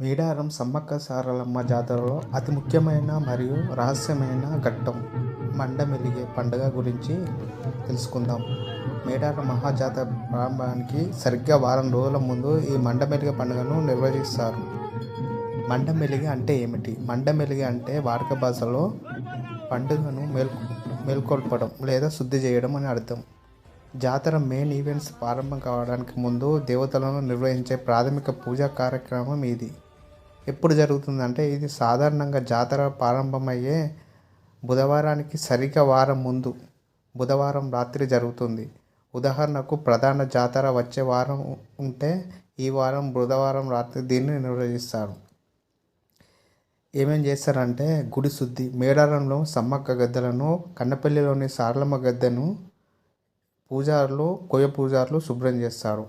మేడారం సమ్మక్క సారలమ్మ జాతరలో అతి ముఖ్యమైన మరియు రహస్యమైన ఘట్టం మండమెలిగే పండుగ గురించి తెలుసుకుందాం. మేడారం మహాజాతర ప్రారంభానికి సరిగ్గా వారం రోజుల ముందు ఈ మండమెలిగే పండుగను నిర్వహిస్తారు. మండమెలిగే అంటే ఏమిటి? మండమెలిగే అంటే వాడుక భాషలో పండుగను మేల్కొల్పడం లేదా శుద్ధి చేయడం అని అర్థం. జాతర మెయిన్ ఈవెంట్స్ ప్రారంభం కావడానికి ముందు దేవతలను నిర్వహించే ప్రాథమిక పూజా కార్యక్రమం ఇది. ఎప్పుడు జరుగుతుందంటే ఇది సాధారణంగా జాతర ప్రారంభమయ్యే బుధవారానికి సరిగ్గా వారం ముందు బుధవారం రాత్రి జరుగుతుంది. ఉదాహరణకు ప్రధాన జాతర వచ్చే వారం ఉంటే ఈ వారం బుధవారం రాత్రి దీన్ని నిర్వహిస్తారు. ఏమేం చేస్తారంటే గుడి శుద్ధి, మేడారంలో సమ్మక్క గద్దెలను, కన్నపల్లిలోని సారలమ్మ గద్దెను కొయ్య పూజారులు శుభ్రం చేస్తారు.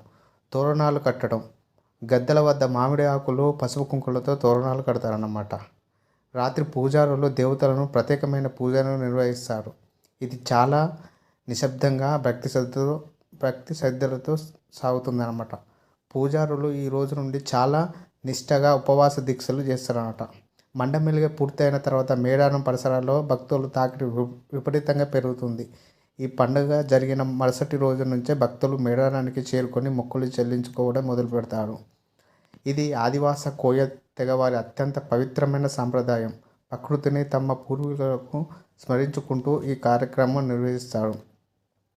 తోరణాలు కట్టడం, గద్దెల వద్ద మామిడి ఆకులు పసుపు కుంకులతో తోరణాలు కడతారన్నమాట. రాత్రి పూజారులు దేవతలను ప్రత్యేకమైన పూజను నిర్వహిస్తారు. ఇది చాలా నిశ్శబ్దంగా భక్తి శ్రద్ధలతో సాగుతుందన్నమాట. పూజారులు ఈ రోజు నుండి చాలా నిష్టగా ఉపవాస దీక్షలు చేస్తారన్నమాట. మండమెలిగే పూర్తయిన తర్వాత మేడారం పరిసరాల్లో భక్తుల తాకిడి విపరీతంగా పెరుగుతుంది. ఈ పండుగ జరిగిన మరుసటి రోజు నుంచే భక్తులు మేడారానికి చేరుకొని మొక్కులు చెల్లించుకోవడం మొదలు పెడతారు. ఇది ఆదివాస కోయ తెగవారి అత్యంత పవిత్రమైన సాంప్రదాయం. ప్రకృతిని తమ పూర్వీకులకు స్మరించుకుంటూ ఈ కార్యక్రమం నిర్వహిస్తారు.